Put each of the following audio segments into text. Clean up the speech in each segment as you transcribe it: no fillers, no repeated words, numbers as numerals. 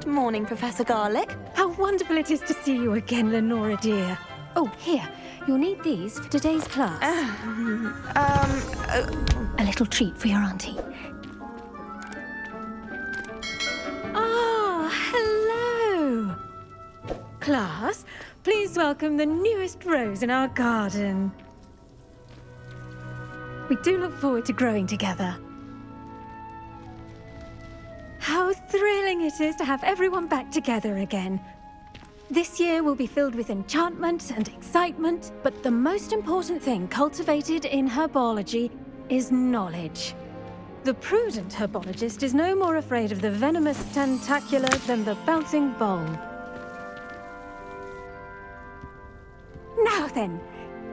morning, Professor Garlick. How wonderful it is to see you again, Lenora dear. Oh, here. You'll need these for today's class. A little treat for your auntie. Ah, hello. Class, please welcome the newest rose in our garden. We do look forward to growing together. How thrilling it is to have everyone back together again. This year will be filled with enchantment and excitement, but the most important thing cultivated in herbology is knowledge. The prudent herbologist is no more afraid of the venomous tentacula than the bouncing bulb. Now then,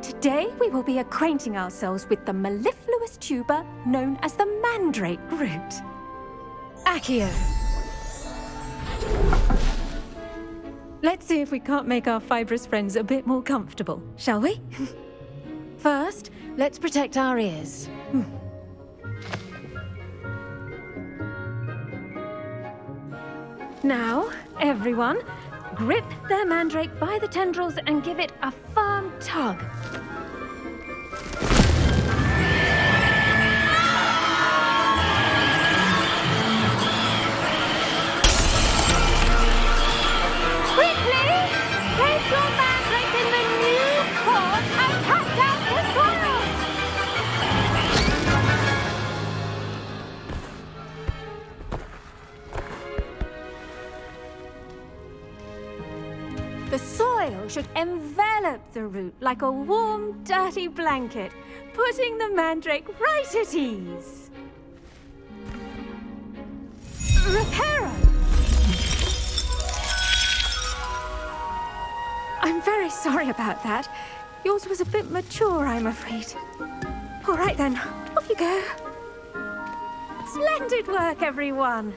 today we will be acquainting ourselves with the mellifluous tuber known as the mandrake root. Accio. Let's see if we can't make our fibrous friends a bit more comfortable, shall we? First, let's protect our ears. Now, everyone, grip their mandrake by the tendrils and give it a firm tug. The soil should envelop the root like a warm, dirty blanket, putting the mandrake right at ease. Reparo! I'm very sorry about that. Yours was a bit mature, I'm afraid. All right then, off you go. Splendid work, everyone.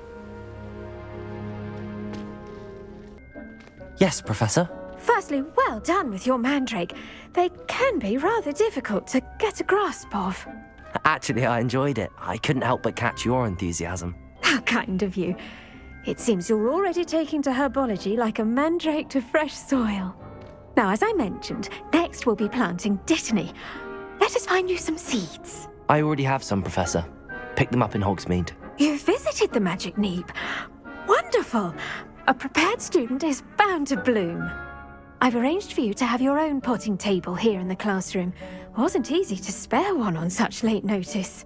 Yes, Professor. Firstly, well done with your mandrake. They can be rather difficult to get a grasp of. Actually, I enjoyed it. I couldn't help but catch your enthusiasm. How kind of you. It seems you're already taking to herbology like a mandrake to fresh soil. Now, as I mentioned, next we'll be planting dittany. Let us find you some seeds. I already have some, Professor. Picked them up in Hogsmeade. You visited the Magic Neep. Wonderful. A prepared student is bound to bloom. I've arranged for you to have your own potting table here in the classroom. Wasn't easy to spare one on such late notice.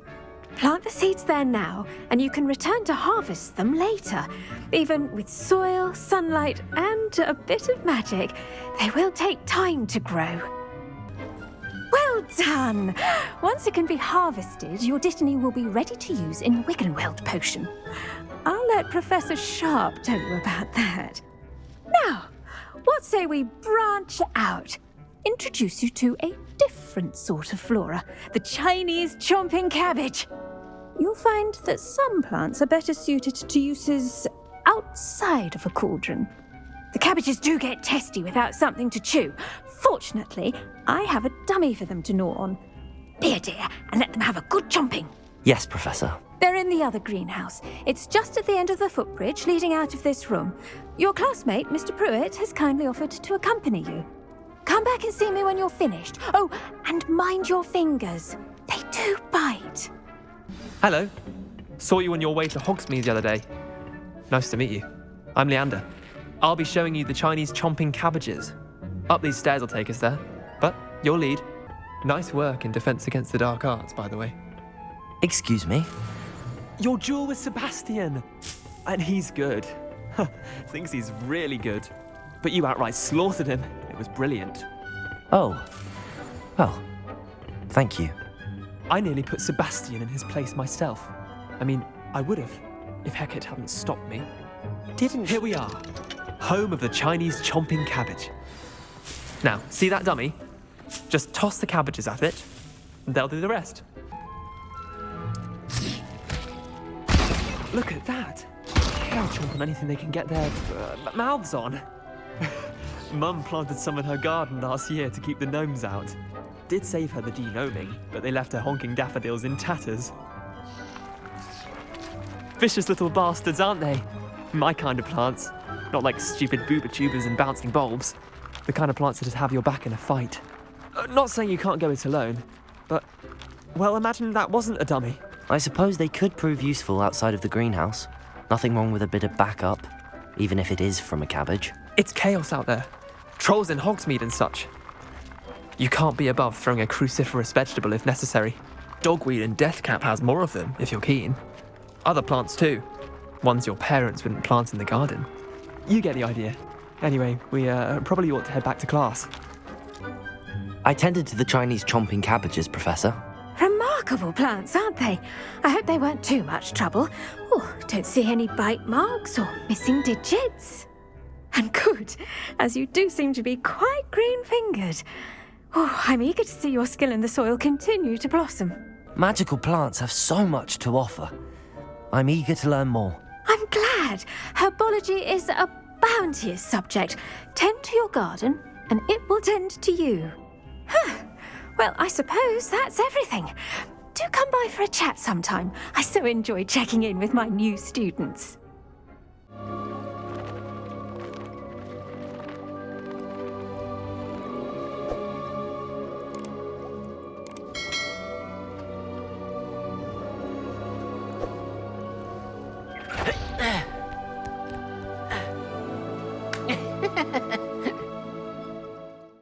Plant the seeds there now, and you can return to harvest them later. Even with soil, sunlight, and a bit of magic, they will take time to grow. Well done! Once it can be harvested, your dittany will be ready to use in Wiggenweld potion. I'll let Professor Sharp tell you about that. Now, what say we branch out? Introduce you to a different sort of flora, the Chinese chomping cabbage. You'll find that some plants are better suited to uses outside of a cauldron. The cabbages do get testy without something to chew. Fortunately, I have a dummy for them to gnaw on. Be a dear and let them have a good chomping. Yes, Professor. They're in the other greenhouse. It's just at the end of the footbridge leading out of this room. Your classmate, Mr. Pruitt, has kindly offered to accompany you. Come back and see me when you're finished. Oh, and mind your fingers. They do bite. Hello. Saw you on your way to Hogsmeade the other day. Nice to meet you. I'm Leander. I'll be showing you the Chinese chomping cabbages. Up these stairs will take us there. But your lead. Nice work in Defense Against the Dark Arts, by the way. Excuse me? Your duel with Sebastian. And he's good. Thinks he's really good. But you outright slaughtered him. It was brilliant. Oh. Well, thank you. I nearly put Sebastian in his place myself. I mean, I would have, if Hecate hadn't stopped me. Here we are. Home of the Chinese chomping cabbage. Now, see that dummy? Just toss the cabbages at it, and they'll do the rest. Look at that. They'll chomp on anything they can get their mouths on. Mum planted some in her garden last year to keep the gnomes out. Did save her the de-gnoming, but they left her honking daffodils in tatters. Vicious little bastards, aren't they? My kind of plants. Not like stupid booba tubers and bouncing bulbs. The kind of plants that'd have your back in a fight. Not saying you can't go it alone, but, well, imagine that wasn't a dummy. I suppose they could prove useful outside of the greenhouse. Nothing wrong with a bit of backup, even if it is from a cabbage. It's chaos out there. Trolls in Hogsmeade and such. You can't be above throwing a cruciferous vegetable if necessary. Dogweed and deathcap has more of them, if you're keen. Other plants too. Ones your parents wouldn't plant in the garden. You get the idea. Anyway, we probably ought to head back to class. I tended to the Chinese chomping cabbages, Professor. Remarkable plants, aren't they? I hope they weren't too much trouble. Oh, don't see any bite marks or missing digits. And good, as you do seem to be quite green-fingered. Oh, I'm eager to see your skill in the soil continue to blossom. Magical plants have so much to offer. I'm eager to learn more. I'm glad. Herbology is a bounteous subject. Tend to your garden, and it will tend to you. Huh. Well, I suppose that's everything. Do come by for a chat sometime. I so enjoy checking in with my new students.